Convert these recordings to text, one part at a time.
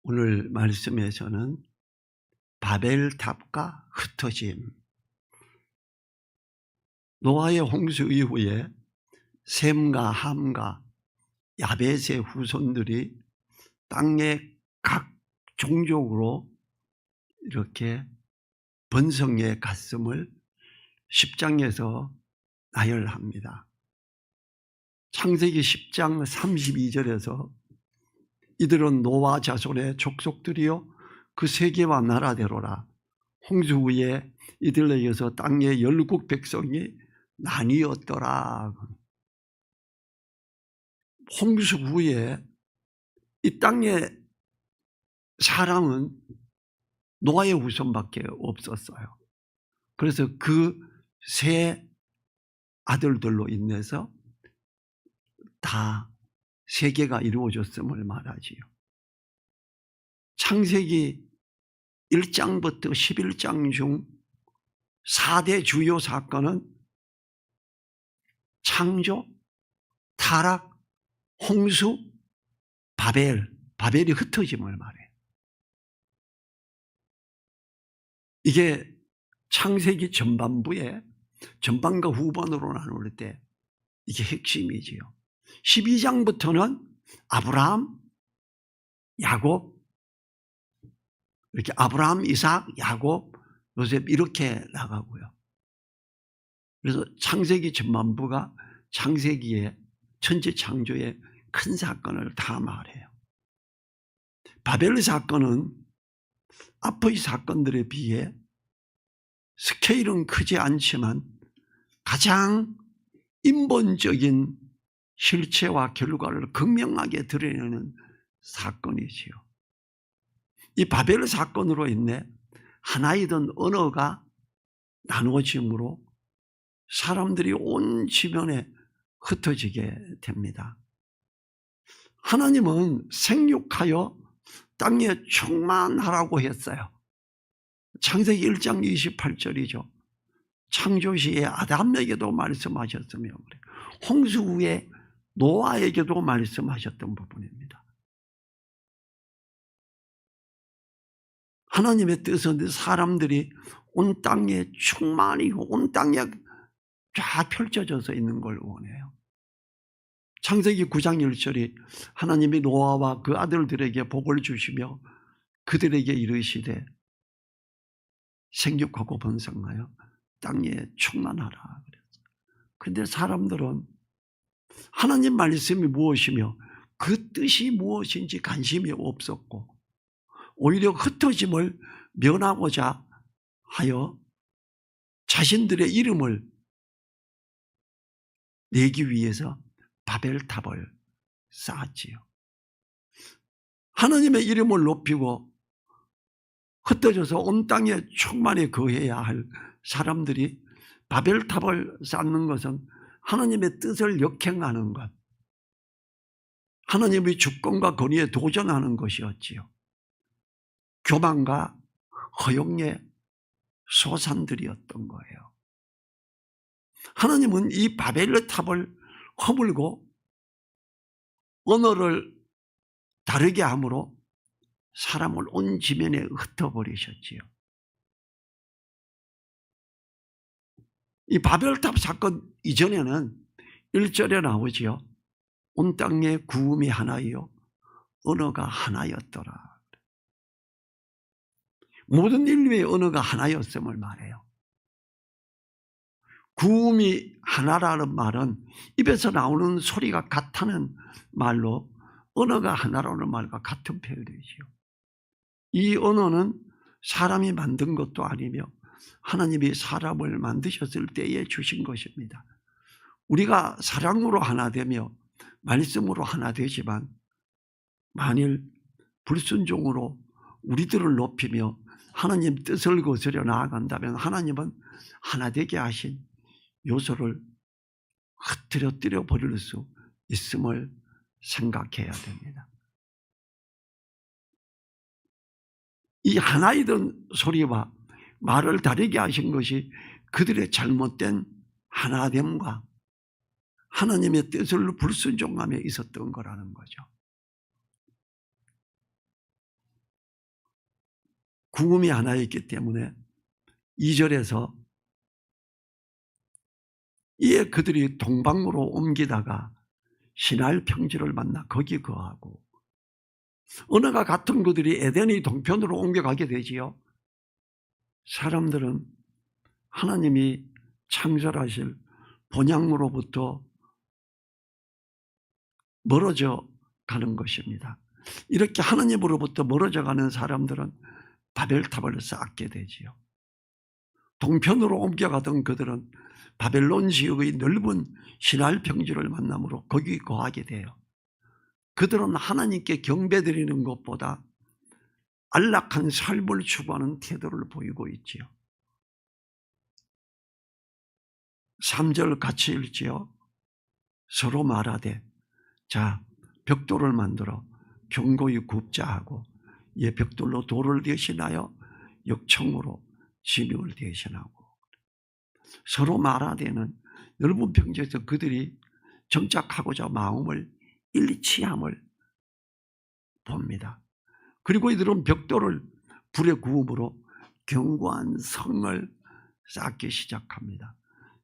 오늘 말씀에서는 바벨탑과 흩어짐, 노아의 홍수 이후에 셈과 함과 야벳의 후손들이 땅의 각 종족으로 이렇게 번성해 갔음을 10장에서 나열합니다. 창세기 10장 32절에서 이들은 노아 자손의 족속들이요 그 세계와 나라대로라. 홍수 후에 이들에게서 땅의 열국 백성이 나뉘었더라. 홍수 후에 이 땅에 사람은 노아의 후손밖에 없었어요. 그래서 그 세 아들들로 인해서 다 세계가 이루어졌음을 말하지요. 창세기 1장부터 11장 중 4대 주요 사건은 창조, 타락, 홍수, 바벨이 흩어짐을 말해요. 이게 창세기 전반부에 전반과 후반으로 나눌 때 이게 핵심이지요. 12장부터는 아브라함, 야곱, 이렇게 아브라함, 이삭, 야곱, 요셉 이렇게 나가고요. 그래서 창세기 전반부가 창세기의 천지 창조의 큰 사건을 다 말해요. 바벨 사건은 앞의 사건들에 비해 스케일은 크지 않지만 가장 인본적인 실체와 결과를 극명하게 드러내는 사건이지요. 이 바벨 사건으로 인해 하나이던 언어가 나누어짐으로 사람들이 온 지면에 흩어지게 됩니다. 하나님은 생육하여 땅에 충만하라고 했어요. 창세기 1장 28절이죠. 창조시에 아담에게도 말씀하셨으며 홍수 후에 노아에게도 말씀하셨던 부분입니다. 하나님의 뜻은 사람들이 온 땅에 충만히 온 땅에 쫙 펼쳐져서 있는 걸 원해요. 창세기 9장 1절이 하나님이 노아와 그 아들들에게 복을 주시며 그들에게 이르시되 생육하고 번성하여 땅에 충만하라 그랬어요. 그런데 사람들은 하나님 말씀이 무엇이며 그 뜻이 무엇인지 관심이 없었고 오히려 흩어짐을 면하고자 하여 자신들의 이름을 내기 위해서 바벨탑을 쌓았지요. 하나님의 이름을 높이고 흩어져서 온 땅에 충만히 거해야 할 사람들이 바벨탑을 쌓는 것은 하나님의 뜻을 역행하는 것, 하나님의 주권과 권위에 도전하는 것이었지요. 교만과 허용의 소산들이었던 거예요. 하나님은 이 바벨탑을 허물고 언어를 다르게 함으로 사람을 온 지면에 흩어버리셨지요. 이 바벨탑 사건 이전에는 1절에 나오지요. 온 땅에 구음이 하나이요 언어가 하나였더라. 모든 인류의 언어가 하나였음을 말해요. 구음이 하나라는 말은 입에서 나오는 소리가 같다는 말로 언어가 하나라는 말과 같은 표현이지요. 이 언어는 사람이 만든 것도 아니며 하나님이 사람을 만드셨을 때에 주신 것입니다. 우리가 사랑으로 하나 되며 말씀으로 하나 되지만 만일 불순종으로 우리들을 높이며 하나님 뜻을 거스려 나아간다면 하나님은 하나 되게 하신 요소를 흐트러뜨려 버릴 수 있음을 생각해야 됩니다. 이 하나이던 소리와 말을 다르게 하신 것이 그들의 잘못된 하나됨과 하나님의 뜻을 불순종하며 있었던 거라는 거죠. 구음이 하나 있기 때문에 2절에서 이에 그들이 동방으로 옮기다가 시날 평지를 만나 거기 거하고, 언어가 같은 그들이 에덴의 동편으로 옮겨가게 되지요. 사람들은 하나님이 창설하실 본향으로부터 멀어져 가는 것입니다. 이렇게 하나님으로부터 멀어져 가는 사람들은 바벨탑을 쌓게 되지요. 동편으로 옮겨가던 그들은 바벨론 지역의 넓은 시날 평지를 만남으로 거기 거하게 돼요. 그들은 하나님께 경배드리는 것보다 안락한 삶을 추구하는 태도를 보이고 있지요. 3절 같이 읽지요. 서로 말하되 자, 벽돌을 만들어 견고히 굽자 하고, 이 벽돌로 돌을 대신하여 역청으로 진흙을 대신하고. 서로 말하되는 넓은 평지에서 그들이 정착하고자 마음을 일치함을 봅니다. 그리고 이들은 벽돌을 불에 구움으로 견고한 성을 쌓기 시작합니다.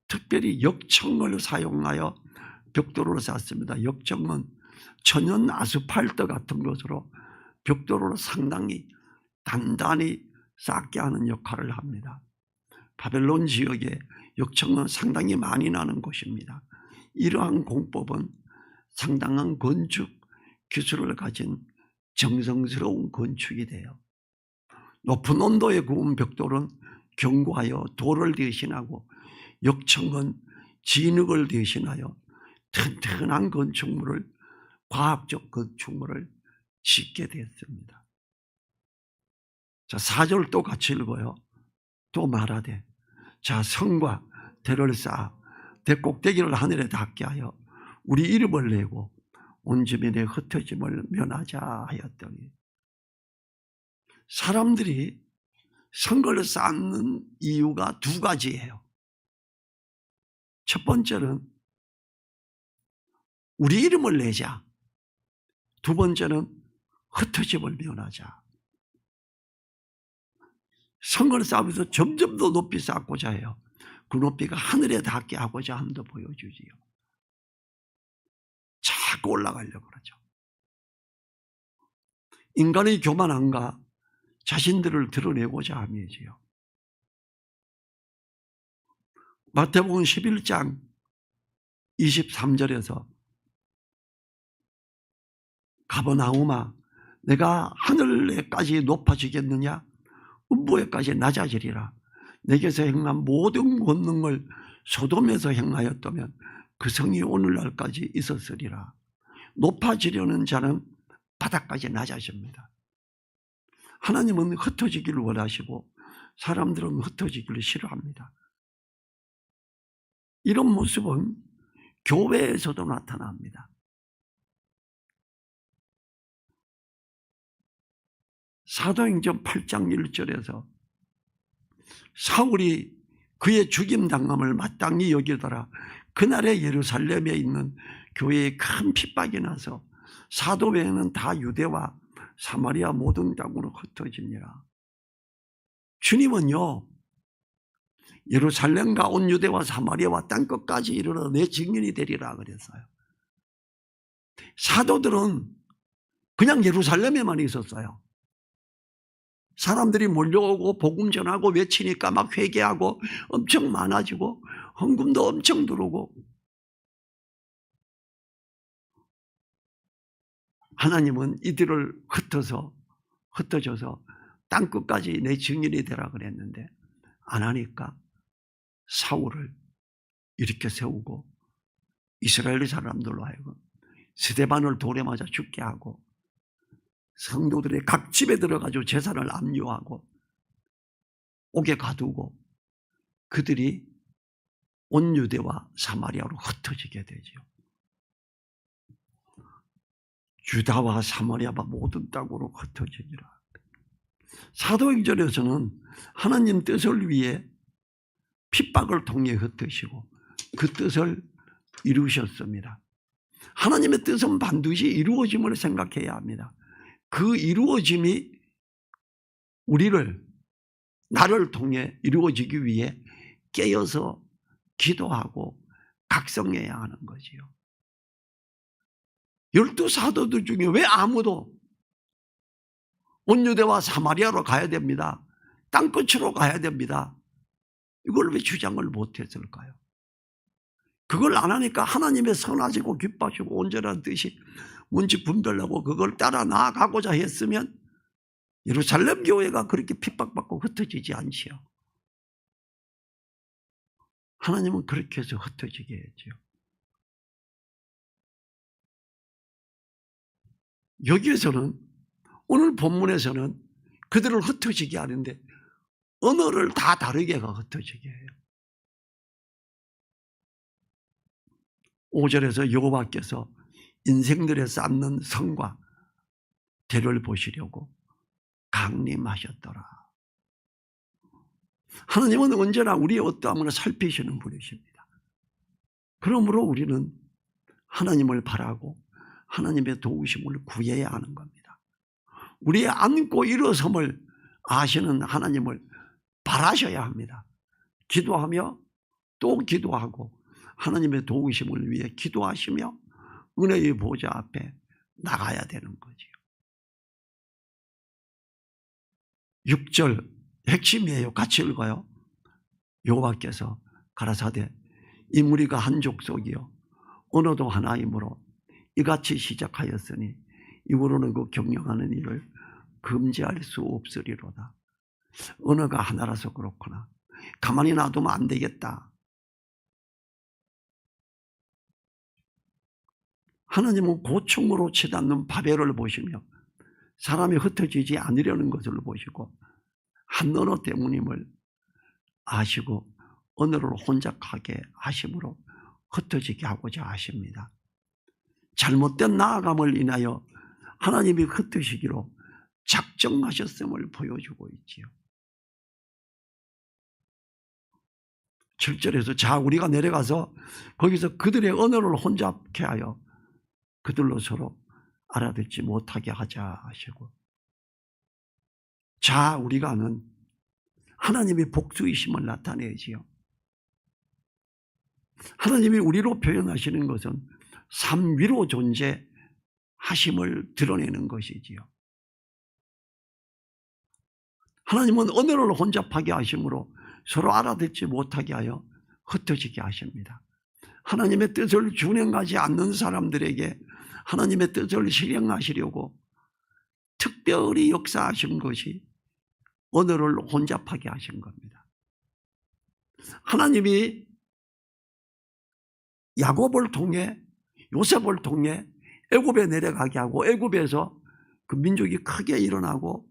특별히 역청을 사용하여 벽돌을 쌓습니다. 역청은 천연 아스팔트 같은 것으로 벽돌을 상당히 단단히 쌓게 하는 역할을 합니다. 바벨론 지역에 역청은 상당히 많이 나는 곳입니다. 이러한 공법은 상당한 건축 기술을 가진 정성스러운 건축이 돼요. 높은 온도에 구운 벽돌은 견고하여 돌을 대신하고, 역청은 진흙을 대신하여 튼튼한 건축물을, 과학적 건축물을 짓게 됐습니다. 자, 4절 또 같이 읽어요. 또 말하되 자, 성과 대를 쌓아 대 꼭대기를 하늘에 닿게 하여 우리 이름을 내고 온 주민의 흩어짐을 면하자 하였더니. 사람들이 성을 쌓는 이유가 두 가지예요. 첫 번째는 우리 이름을 내자. 두 번째는 흩어짐을 면하자. 성을 쌓으면서 점점 더 높이 쌓고자 해요. 그 높이가 하늘에 닿게 하고자 함도 보여주지요. 자꾸 올라가려고 그러죠. 인간의 교만함과 자신들을 드러내고자 함이지요. 마태복음 11장 23절에서 가버나움아, 내가 하늘에까지 높아지겠느냐? 음부에까지 낮아지리라. 내게서 행한 모든 권능을 소돔에서 행하였다면 그 성이 오늘날까지 있었으리라. 높아지려는 자는 바닥까지 낮아집니다. 하나님은 흩어지기를 원하시고 사람들은 흩어지기를 싫어합니다. 이런 모습은 교회에서도 나타납니다. 사도행전 8장 1절에서 사울이 그의 죽임당함을 마땅히 여기더라. 그날에 예루살렘에 있는 교회에 큰 핍박이 나서 사도 외에는 다 유대와 사마리아 모든 땅으로 흩어지니라. 주님은요, 예루살렘과 온 유대와 사마리아와 땅끝까지 이르러 내 증인이 되리라 그랬어요. 사도들은 그냥 예루살렘에만 있었어요. 사람들이 몰려오고 복음 전하고 외치니까 막 회개하고 엄청 많아지고 헌금도 엄청 들어오고, 하나님은 이들을 흩어져서 땅끝까지 내 증인이 되라 그랬는데 안 하니까 사울을 이렇게 세우고 이스라엘 사람들로 하여금 스데반을 돌에 맞아 죽게 하고 성도들의 각 집에 들어가지고 재산을 압류하고 옥에 가두고 그들이 온 유대와 사마리아로 흩어지게 되죠. 유다와 사마리아와 모든 땅으로 흩어지니라. 사도행전에서는 하나님 뜻을 위해 핍박을 통해 흩으시고 그 뜻을 이루셨습니다. 하나님의 뜻은 반드시 이루어짐을 생각해야 합니다. 그 이루어짐이 나를 통해 이루어지기 위해 깨어서 기도하고 각성해야 하는 거지요. 12사도들 중에 왜 아무도 온유대와 사마리아로 가야 됩니다, 땅끝으로 가야 됩니다, 이걸 왜 주장을 못했을까요? 그걸 안 하니까 하나님의 선하시고 기뻐하시고 온전한 뜻이 뭔지 분별하고 그걸 따라 나아가고자 했으면 예루살렘 교회가 그렇게 핍박받고 흩어지지 않지요. 하나님은 그렇게 해서 흩어지게 했죠. 여기에서는, 오늘 본문에서는 그들을 흩어지게 하는데 언어를 다 다르게 흩어지게 해요. 5절에서 여호와께서 인생들에 쌓는 성과 대를 보시려고 강림하셨더라. 하나님은 언제나 우리의 어떠함을 살피시는 분이십니다. 그러므로 우리는 하나님을 바라고 하나님의 도우심을 구해야 하는 겁니다. 우리의 앉고 일어섬을 아시는 하나님을 바라셔야 합니다. 기도하며 또 기도하고 하나님의 도우심을 위해 기도하시며 은혜의 보좌 앞에 나가야 되는 거지요. 6절 핵심이에요. 같이 읽어요. 여호와께서 가라사대 이 무리가 한 족속이요 언어도 하나이므로 이같이 시작하였으니 이후로는 그 경영하는 일을 금지할 수 없으리로다. 언어가 하나라서 그렇구나. 가만히 놔두면 안 되겠다. 하나님은 고충으로 치닫는 바벨을 보시며 사람이 흩어지지 않으려는 것을 보시고 한 언어 때문임을 아시고 언어를 혼잡하게 하심으로 흩어지게 하고자 하십니다. 잘못된 나아감을 인하여 하나님이 흩으시기로 작정하셨음을 보여주고 있지요. 7절에서 자 우리가 내려가서 거기서 그들의 언어를 혼잡케 하여 그들로 서로 알아듣지 못하게 하자 하시고, 자 우리가는 하나님의 복수이심을 나타내지요. 하나님이 우리로 표현하시는 것은 삼위로 존재하심을 드러내는 것이지요. 하나님은 언어를 혼잡하게 하심으로 서로 알아듣지 못하게 하여 흩어지게 하십니다. 하나님의 뜻을 준행하지 않는 사람들에게 하나님의 뜻을 실행하시려고 특별히 역사하신 것이 언어를 혼잡하게 하신 겁니다. 하나님이 야곱을 통해 요셉을 통해 애굽에 내려가게 하고 애굽에서 그 민족이 크게 일어나고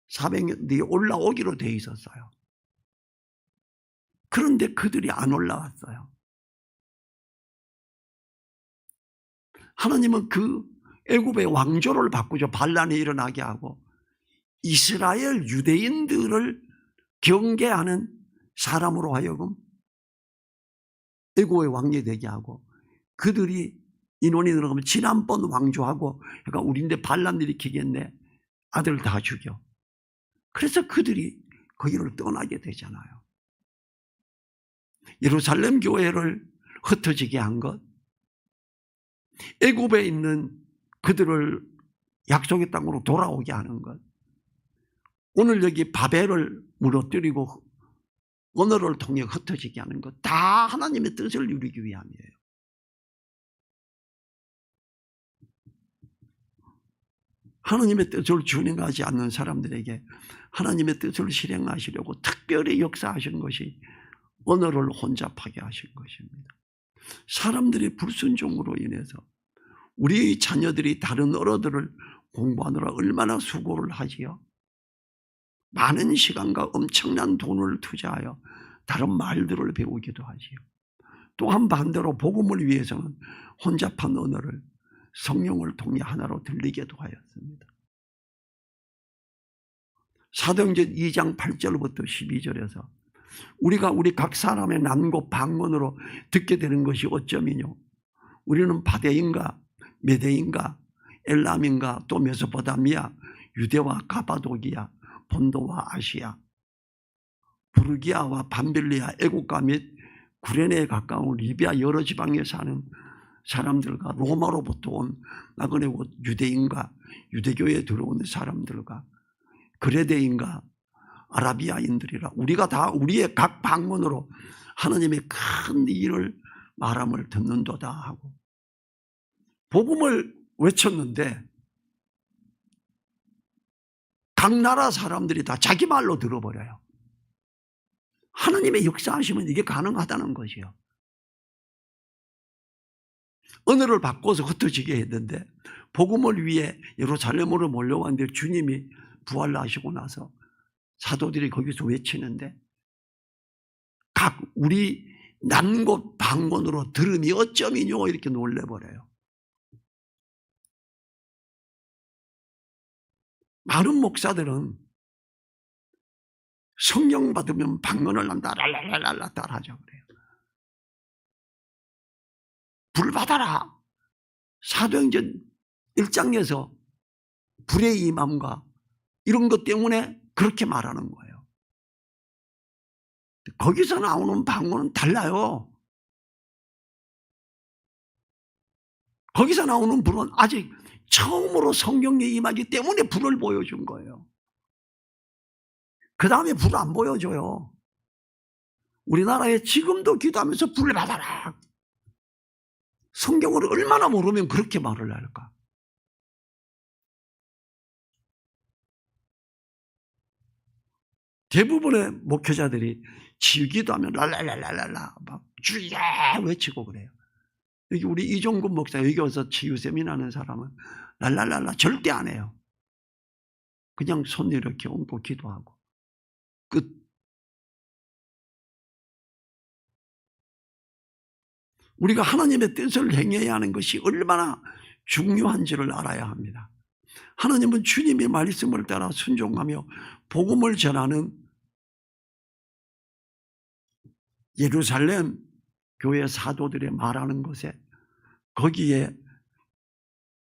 400년 뒤에 올라오기로 돼 있었어요. 그런데 그들이 안 올라왔어요. 하나님은 그 애굽의 왕조를 바꾸죠. 반란이 일어나게 하고 이스라엘 유대인들을 경계하는 사람으로 하여금 애굽의 왕이 되게 하고, 그들이 인원이 들어가면 지난번 왕조하고 그러니까 우리인데 반란 일으키겠네, 아들 다 죽여. 그래서 그들이 거기를 떠나게 되잖아요. 예루살렘 교회를 흩어지게 한 것, 애굽에 있는 그들을 약속의 땅으로 돌아오게 하는 것, 오늘 여기 바벨을 무너뜨리고 언어를 통해 흩어지게 하는 것, 다 하나님의 뜻을 이루기 위함이에요. 하나님의 뜻을 준행하지 않는 사람들에게 하나님의 뜻을 실행하시려고 특별히 역사하신 것이 언어를 혼잡하게 하신 것입니다. 사람들의 불순종으로 인해서 우리의 자녀들이 다른 언어들을 공부하느라 얼마나 수고를 하지요. 많은 시간과 엄청난 돈을 투자하여 다른 말들을 배우기도 하지요. 또한 반대로 복음을 위해서는 혼잡한 언어를 성령을 통해 하나로 들리게도 하였습니다. 사도행전 2장 8절부터 12절에서 우리가 우리 각 사람의 난고 방언으로 듣게 되는 것이 어쩌미뇨. 우리는 바데인가 메데인가 엘람인가 또 메소포타미아 유대와 가바도기아 본도와 아시아, 부르기아와 밤빌리아, 애국가 및 구레네에 가까운 리비아 여러 지방에 사는 사람들과 로마로부터 온 나그네 곧 유대인과 유대교에 들어오는 사람들과 그레데인과 아라비아인들이라 우리가 다 우리의 각 방언으로 하나님의 큰 일을 말함을 듣는도다 하고 복음을 외쳤는데 각 나라 사람들이 다 자기 말로 들어버려요. 하나님의 역사하시면 이게 가능하다는 것이요. 언어를 바꿔서 흩어지게 했는데 복음을 위해 예루살렘으로 몰려왔는데 주님이 부활하시고 나서 사도들이 거기서 외치는데 각 우리 난 곳 방언으로 들으니 어쩌미뇨 이렇게 놀래버려요. 많은 목사들은 성령 받으면 방언을 한다 랄랄랄라 따라하죠 그래요. 불 받아라. 사도행전 1장에서 불의 임함과 이런 것 때문에 그렇게 말하는 거예요. 거기서 나오는 방언은 달라요. 거기서 나오는 불은 아직 처음으로 성령이 임하기 때문에 불을 보여준 거예요. 그 다음에 불 안 보여줘요. 우리나라에 지금도 기도하면서 불을 받아라. 성경을 얼마나 모르면 그렇게 말을 할까? 대부분의 목회자들이 지기도 하면 랄랄랄랄라 막 주야 외치고 그래요. 여기 우리 이종근 목사 여기 와서 치유 세미나 하는 사람은 랄랄랄라 절대 안 해요. 그냥 손 이렇게 얹고 기도하고 끝. 우리가 하나님의 뜻을 행해야 하는 것이 얼마나 중요한지를 알아야 합니다. 하나님은 주님의 말씀을 따라 순종하며 복음을 전하는 예루살렘 교회 사도들의 말하는 것에 거기에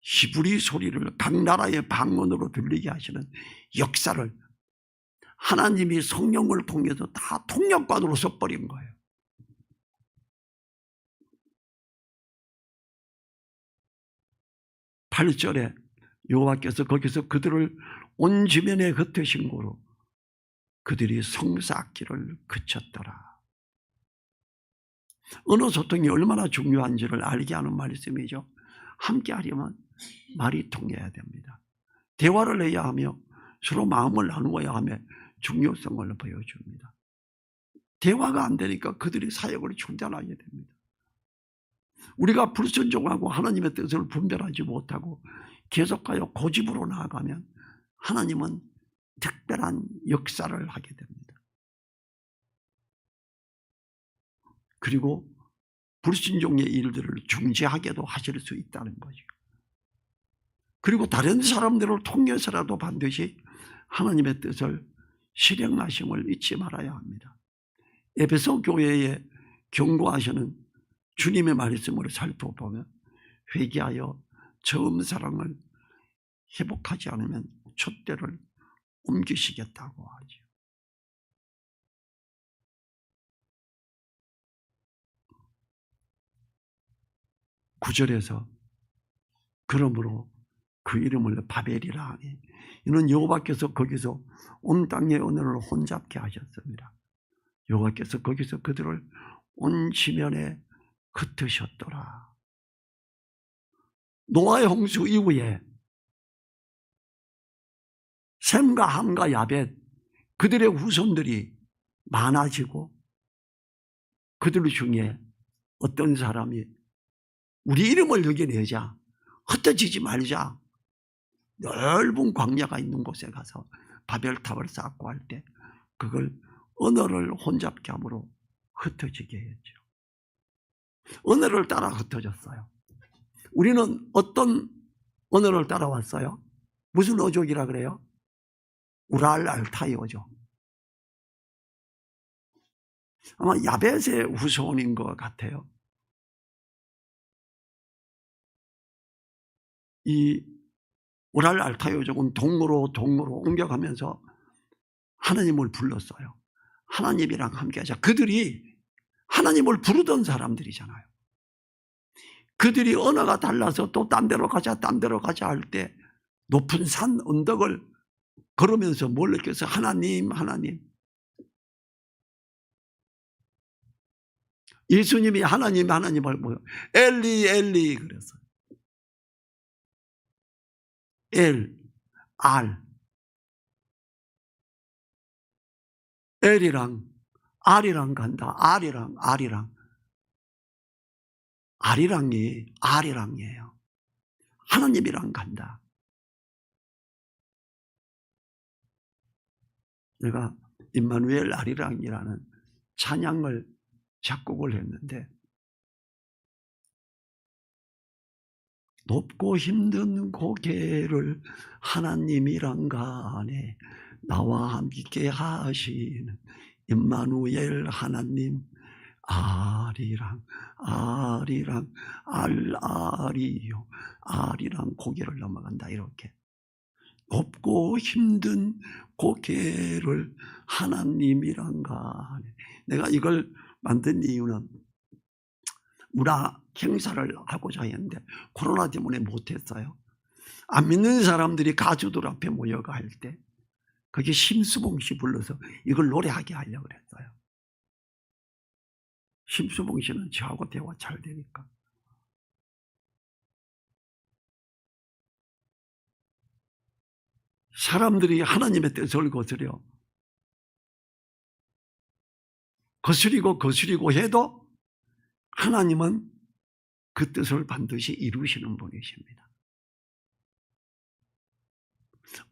히브리 소리를 각 나라의 방언으로 들리게 하시는 역사를 하나님이 성령을 통해서 다 통역관으로 써버린 거예요. 팔 절에 여호와께서 거기서 그들을 온 지면에 흩으신 고로 그들이 성사악기를 그쳤더라. 언어 소통이 얼마나 중요한지를 알게 하는 말씀이죠. 함께 하려면 말이 통해야 됩니다. 대화를 해야 하며 서로 마음을 나누어야 하며 중요성을 보여줍니다. 대화가 안 되니까 그들이 사역을 중단하게 됩니다. 우리가 불순종하고 하나님의 뜻을 분별하지 못하고 계속하여 고집으로 나아가면 하나님은 특별한 역사를 하게 됩니다. 그리고 불순종의 일들을 중지하게도 하실 수 있다는 거죠. 그리고 다른 사람들을 통해서라도 반드시 하나님의 뜻을 실행하심을 잊지 말아야 합니다. 에베소 교회에 경고하시는 주님의 말씀을 살펴보면 회개하여 처음 사랑을 회복하지 않으면 촛대를 옮기시겠다고 하죠. 구절에서 그러므로 그 이름을 바벨이라 하니 이는 여호와께서 거기서 온 땅의 언어를 혼잡게 하셨습니다. 여호와께서 거기서 그들을 온 지면에 흩으셨더라. 노아의 홍수 이후에 셈과 함과 야벳 그들의 후손들이 많아지고 그들 중에 어떤 사람이 우리 이름을 여기 내자, 흩어지지 말자, 넓은 광야가 있는 곳에 가서 바벨탑을 쌓고 할 때 그걸 언어를 혼잡게 함으로 흩어지게 했죠. 언어를 따라 흩어졌어요. 우리는 어떤 언어를 따라왔어요? 무슨 어족이라 그래요? 우랄 알타이어죠. 아마 야벳의 후손인 것 같아요. 이 우랄 알타이어족은 동으로 옮겨가면서 하나님을 불렀어요. 하나님이랑 함께하자. 그들이 하나님을 부르던 사람들이잖아요. 그들이 언어가 달라서 또 딴 데로 가자 딴 데로 가자 할 때 높은 산 언덕을 걸으면서 뭘 느꼈어요? 하나님 하나님. 예수님이 하나님 하나님을 뭐요? 엘리 엘리 그랬어요. 엘, 알, 엘이랑 알이랑 간다. 알이랑 아리랑이에요. 하나님이랑 간다. 내가 임마누엘 아리랑이라는 찬양을 작곡을 했는데 높고 힘든 고개를 하나님이랑 가네 나와 함께 하시는 임마누엘 하나님 아리랑 알아리요 아리랑 고개를 넘어간다. 이렇게 높고 힘든 고개를 하나님이랑 가네. 내가 이걸 만든 이유는 문화 행사를 하고자 했는데 코로나 때문에 못했어요. 안 믿는 사람들이 가주들 앞에 모여가 할 때 그게 심수봉 씨 불러서 이걸 노래하게 하려고 그랬어요. 심수봉 씨는 저하고 대화 잘 되니까. 사람들이 하나님의 뜻을 거스리고 해도 하나님은 그 뜻을 반드시 이루시는 분이십니다.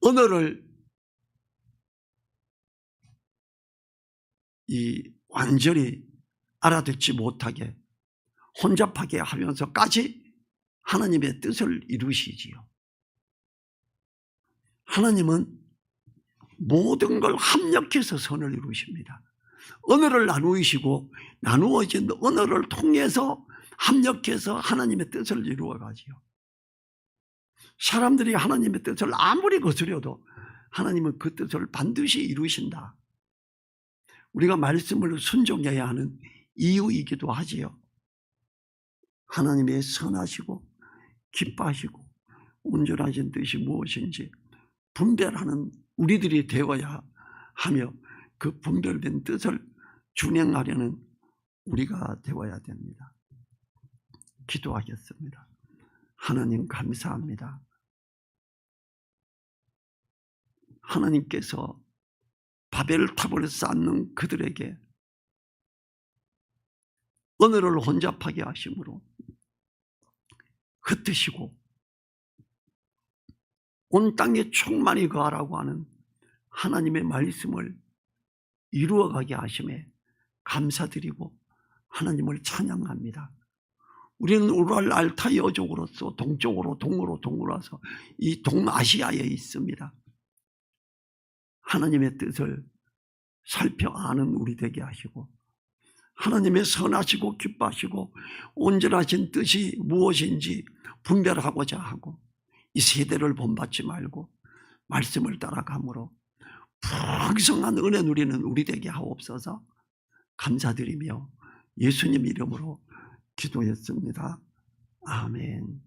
언어를 완전히 알아듣지 못하게 혼잡하게 하면서까지 하나님의 뜻을 이루시지요. 하나님은 모든 걸 합력해서 선을 이루십니다. 언어를 나누시고 나누어진 언어를 통해서 합력해서 하나님의 뜻을 이루어가지요. 사람들이 하나님의 뜻을 아무리 거스려도 하나님은 그 뜻을 반드시 이루신다. 우리가 말씀을 순종해야 하는 이유이기도 하지요. 하나님의 선하시고 기뻐하시고 온전하신 뜻이 무엇인지 분별하는 우리들이 되어야 하며 그 분별된 뜻을 준행하려는 우리가 되어야 됩니다. 기도하겠습니다. 하나님 감사합니다. 하나님께서 바벨탑을 쌓는 그들에게 언어를 혼잡하게 하심으로 흩으시고 온 땅에 충만히 거하라고 하는 하나님의 말씀을 이루어가게 하심에 감사드리고 하나님을 찬양합니다. 우리는 우랄 알타이 어족으로서 동쪽으로 동으로서 이 동아시아에 있습니다. 하나님의 뜻을 살펴 아는 우리 되게 하시고 하나님의 선하시고 기뻐하시고 온전하신 뜻이 무엇인지 분별하고자 하고 이 세대를 본받지 말고 말씀을 따라감으로 풍성한 은혜 누리는 우리 되게 하옵소서. 감사드리며 예수님 이름으로 기도했습니다. 아멘.